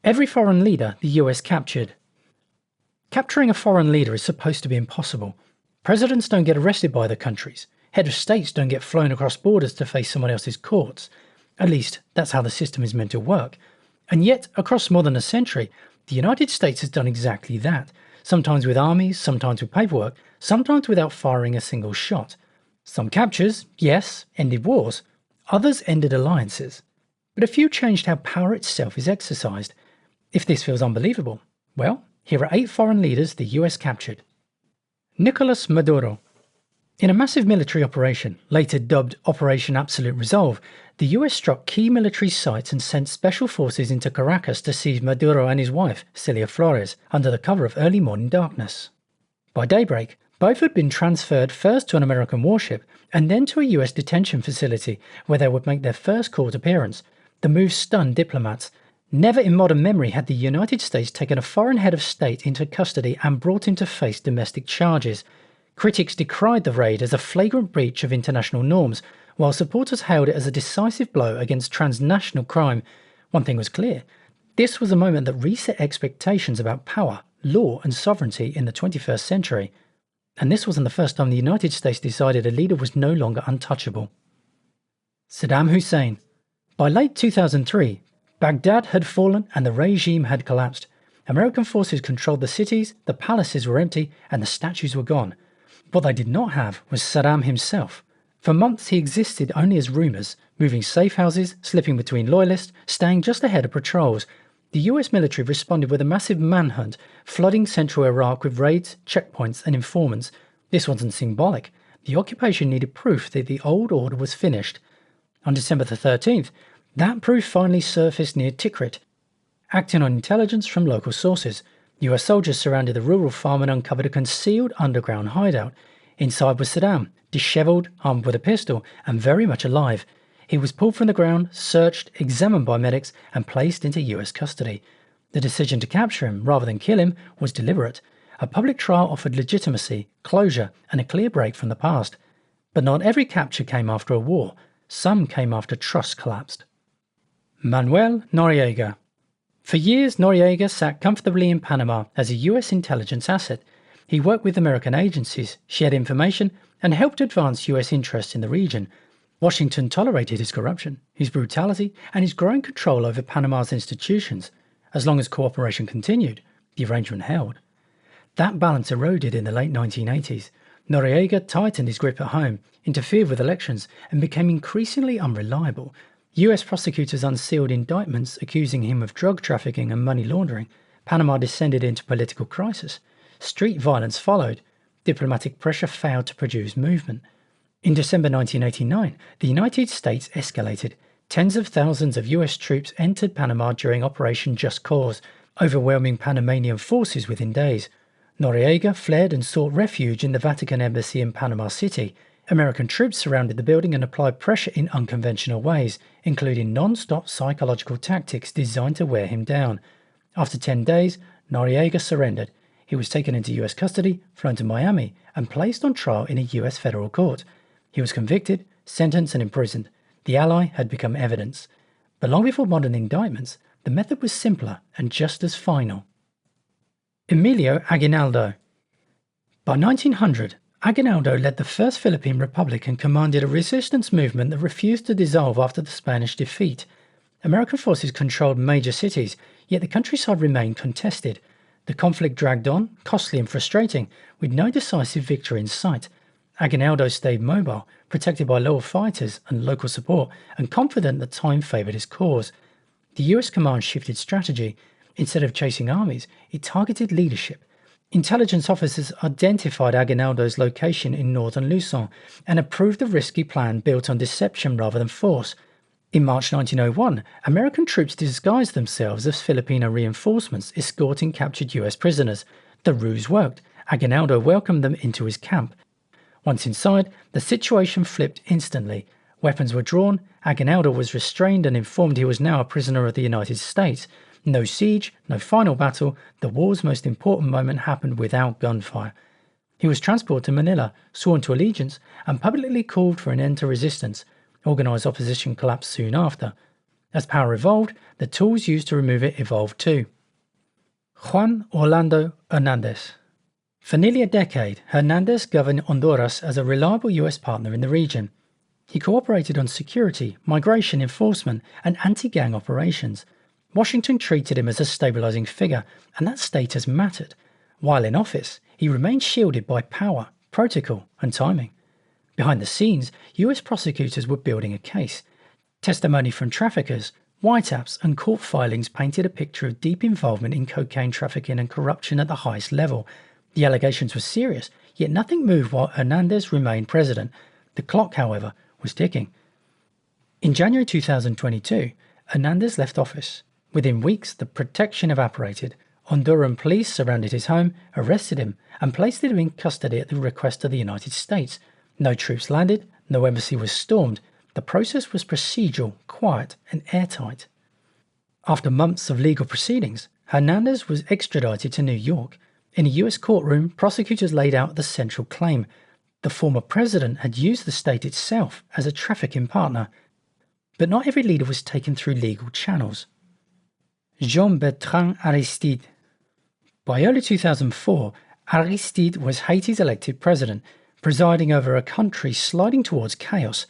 Every foreign leader the US captured. Capturing a foreign leader is supposed to be impossible. Presidents don't get arrested by other countries. Head of states don't get flown across borders to face someone else's courts. At least, that's how the system is meant to work. And yet, across more than a century, the United States has done exactly that. Sometimes with armies, sometimes with paperwork, sometimes without firing a single shot. Some captures, yes, ended wars. Others ended alliances. But a few changed how power itself is exercised. If this feels unbelievable, well, here are 8 foreign leaders the US captured. Nicolas Maduro. In a massive military operation, later dubbed Operation Absolute Resolve, the US struck key military sites and sent special forces into Caracas to seize Maduro and his wife, Celia Flores, under the cover of early morning darkness. By daybreak, both had been transferred first to an American warship and then to a US detention facility where they would make their first court appearance. The move stunned diplomats. Never in modern memory had the United States taken a foreign head of state into custody and brought him to face domestic charges. Critics decried the raid as a flagrant breach of international norms, while supporters hailed it as a decisive blow against transnational crime. One thing was clear. This was a moment that reset expectations about power, law and sovereignty in the 21st century. And this wasn't the first time the United States decided a leader was no longer untouchable. Saddam Hussein. By late 2003, Baghdad had fallen and the regime had collapsed. American forces controlled the cities, the palaces were empty, and the statues were gone. What they did not have was Saddam himself. For months he existed only as rumours, moving safe houses, slipping between loyalists, staying just ahead of patrols. The US military responded with a massive manhunt, flooding central Iraq with raids, checkpoints and informants. This wasn't symbolic. The occupation needed proof that the old order was finished. On December the 13th, that proof finally surfaced near Tikrit. Acting on intelligence from local sources, US soldiers surrounded the rural farm and uncovered a concealed underground hideout. Inside was Saddam, dishevelled, armed with a pistol, and very much alive. He was pulled from the ground, searched, examined by medics, and placed into US custody. The decision to capture him, rather than kill him, was deliberate. A public trial offered legitimacy, closure, and a clear break from the past. But not every capture came after a war. Some came after trust collapsed. Manuel Noriega. For years, Noriega sat comfortably in Panama as a US intelligence asset. He worked with American agencies, shared information, and helped advance US interests in the region. Washington tolerated his corruption, his brutality, and his growing control over Panama's institutions. As long as cooperation continued, the arrangement held. That balance eroded in the late 1980s. Noriega tightened his grip at home, interfered with elections, and became increasingly unreliable. US prosecutors unsealed indictments accusing him of drug trafficking and money laundering. Panama descended into political crisis. Street violence followed. Diplomatic pressure failed to produce movement. In December 1989, the United States escalated. Tens of thousands of US troops entered Panama during Operation Just Cause, overwhelming Panamanian forces within days. Noriega fled and sought refuge in the Vatican embassy in Panama City. American troops surrounded the building and applied pressure in unconventional ways, including non-stop psychological tactics designed to wear him down. After 10 days, Noriega surrendered. He was taken into US custody, flown to Miami, and placed on trial in a US federal court. He was convicted, sentenced and imprisoned. The ally had become evidence. But long before modern indictments, the method was simpler and just as final. Emilio Aguinaldo. By 1900, Aguinaldo led the First Philippine Republic and commanded a resistance movement that refused to dissolve after the Spanish defeat. American forces controlled major cities, yet the countryside remained contested. The conflict dragged on, costly and frustrating, with no decisive victory in sight. Aguinaldo stayed mobile, protected by loyal fighters and local support, and confident that time favoured his cause. The US command shifted strategy. Instead of chasing armies, it targeted leadership. Intelligence officers identified Aguinaldo's location in northern Luzon and approved a risky plan built on deception rather than force. In March 1901, American troops disguised themselves as Filipino reinforcements escorting captured US prisoners. The ruse worked. Aguinaldo welcomed them into his camp. Once inside, the situation flipped instantly. Weapons were drawn, Aguinaldo was restrained and informed he was now a prisoner of the United States. No siege, no final battle, the war's most important moment happened without gunfire. He was transported to Manila, sworn to allegiance, and publicly called for an end to resistance. Organised opposition collapsed soon after. As power evolved, the tools used to remove it evolved too. Juan Orlando Hernandez. For nearly a decade, Hernandez governed Honduras as a reliable US partner in the region. He cooperated on security, migration enforcement, and anti-gang operations. Washington treated him as a stabilizing figure, and that status mattered. While in office, he remained shielded by power, protocol, and timing. Behind the scenes, US prosecutors were building a case. Testimony from traffickers, wiretaps, and court filings painted a picture of deep involvement in cocaine trafficking and corruption at the highest level. The allegations were serious, yet nothing moved while Hernandez remained president. The clock, however, was ticking. In January 2022, Hernandez left office. Within weeks, the protection evaporated. Honduran police surrounded his home, arrested him, and placed him in custody at the request of the United States. No troops landed, no embassy was stormed. The process was procedural, quiet, and airtight. After months of legal proceedings, Hernandez was extradited to New York. In a US courtroom, prosecutors laid out the central claim. The former president had used the state itself as a trafficking partner. But not every leader was taken through legal channels. Jean-Bertrand Aristide. By early 2004, Aristide was Haiti's elected president, presiding over a country sliding towards chaos.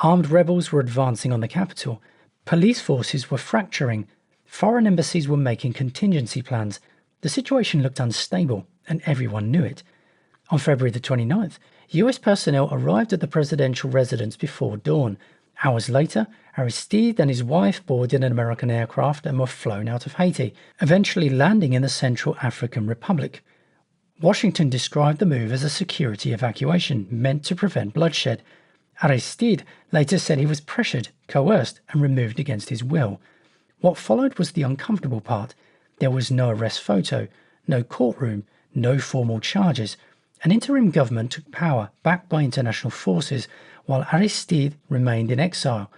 Armed rebels were advancing on the capital. Police forces were fracturing. Foreign embassies were making contingency plans. The situation looked unstable, and everyone knew it. On February the 29th, US personnel arrived at the presidential residence before dawn. Hours later, Aristide and his wife boarded an American aircraft and were flown out of Haiti, eventually landing in the Central African Republic. Washington described the move as a security evacuation meant to prevent bloodshed. Aristide later said he was pressured, coerced, and removed against his will. What followed was the uncomfortable part. There was no arrest photo, no courtroom, no formal charges. An interim government took power, backed by international forces, while Aristide remained in exile.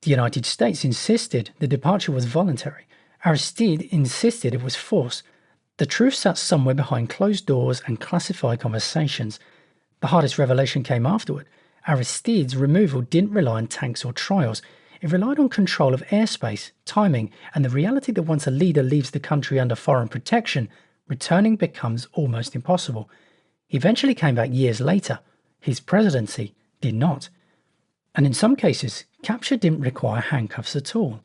The United States insisted the departure was voluntary. Aristide insisted it was forced. The truth sat somewhere behind closed doors and classified conversations. The hardest revelation came afterward. Aristide's removal didn't rely on tanks or trials. It relied on control of airspace, timing, and the reality that once a leader leaves the country under foreign protection, returning becomes almost impossible. He eventually came back years later. His presidency did not. And in some cases, capture didn't require handcuffs at all.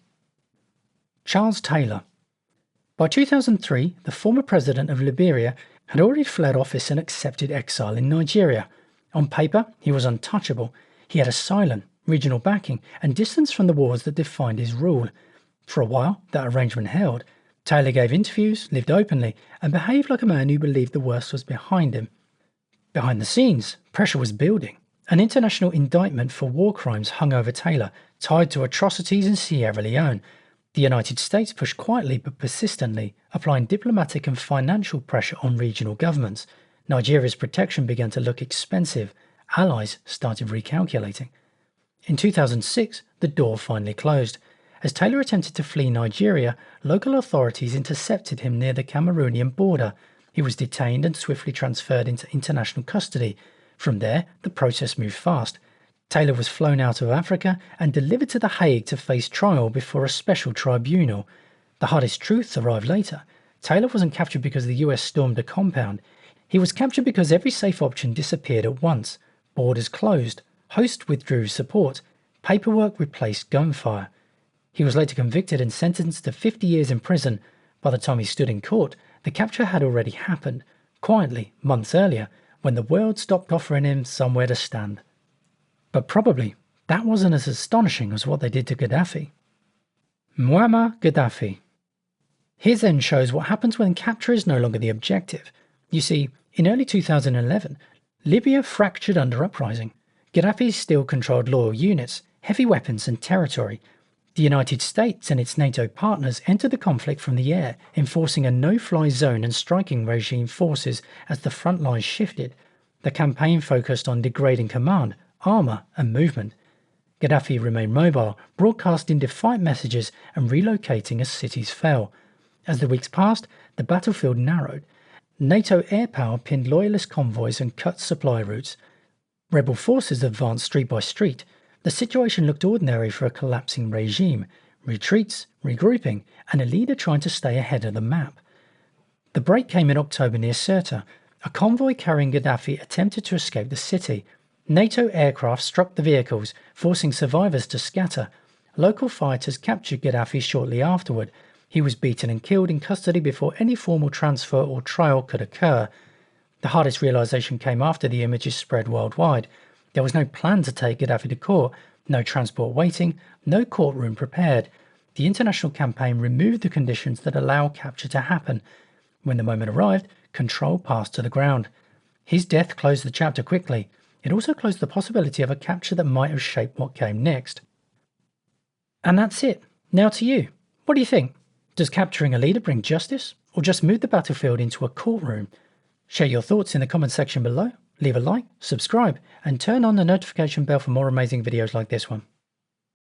Charles Taylor. By 2003, the former president of Liberia had already fled office and accepted exile in Nigeria. On paper, he was untouchable. He had asylum, regional backing, and distance from the wars that defined his rule. For a while, that arrangement held. Taylor gave interviews, lived openly, and behaved like a man who believed the worst was behind him. Behind the scenes, pressure was building. An international indictment for war crimes hung over Taylor, tied to atrocities in Sierra Leone. The United States pushed quietly but persistently, applying diplomatic and financial pressure on regional governments. Nigeria's protection began to look expensive. Allies started recalculating. In 2006, the door finally closed. As Taylor attempted to flee Nigeria, local authorities intercepted him near the Cameroonian border. He was detained and swiftly transferred into international custody. From there, the process moved fast. Taylor was flown out of Africa and delivered to The Hague to face trial before a special tribunal. The hardest truths arrived later. Taylor wasn't captured because the US stormed a compound. He was captured because every safe option disappeared at once. Borders closed. Hosts withdrew support. Paperwork replaced gunfire. He was later convicted and sentenced to 50 years in prison. By the time he stood in court, the capture had already happened, quietly, months earlier, when the world stopped offering him somewhere to stand. But probably that wasn't as astonishing as what they did to Gaddafi. Muammar Gaddafi. His end shows what happens when capture is no longer the objective. You see, in early 2011, Libya fractured under uprising. Gaddafi still controlled loyal units, heavy weapons and territory. The United States and its NATO partners entered the conflict from the air, enforcing a no-fly zone and striking regime forces as the front lines shifted. The campaign focused on degrading command, armour and movement. Gaddafi remained mobile, broadcasting defiant messages and relocating as cities fell. As the weeks passed, the battlefield narrowed. NATO air power pinned loyalist convoys and cut supply routes. Rebel forces advanced street by street. The situation looked ordinary for a collapsing regime. retreats, regrouping, and a leader trying to stay ahead of the map. The break came in October near Sirte. A convoy carrying Gaddafi attempted to escape the city. NATO aircraft struck the vehicles, forcing survivors to scatter. Local fighters captured Gaddafi shortly afterward. He was beaten and killed in custody before any formal transfer or trial could occur. The hardest realization came after the images spread worldwide. There was no plan to take Gaddafi to court, no transport waiting, no courtroom prepared. The international campaign removed the conditions that allow capture to happen. When the moment arrived, control passed to the ground. His death closed the chapter quickly. It also closed the possibility of a capture that might have shaped what came next. And that's it. Now to you. What do you think? Does capturing a leader bring justice, or just move the battlefield into a courtroom? Share your thoughts in the comment section below, leave a like, subscribe, and turn on the notification bell for more amazing videos like this one.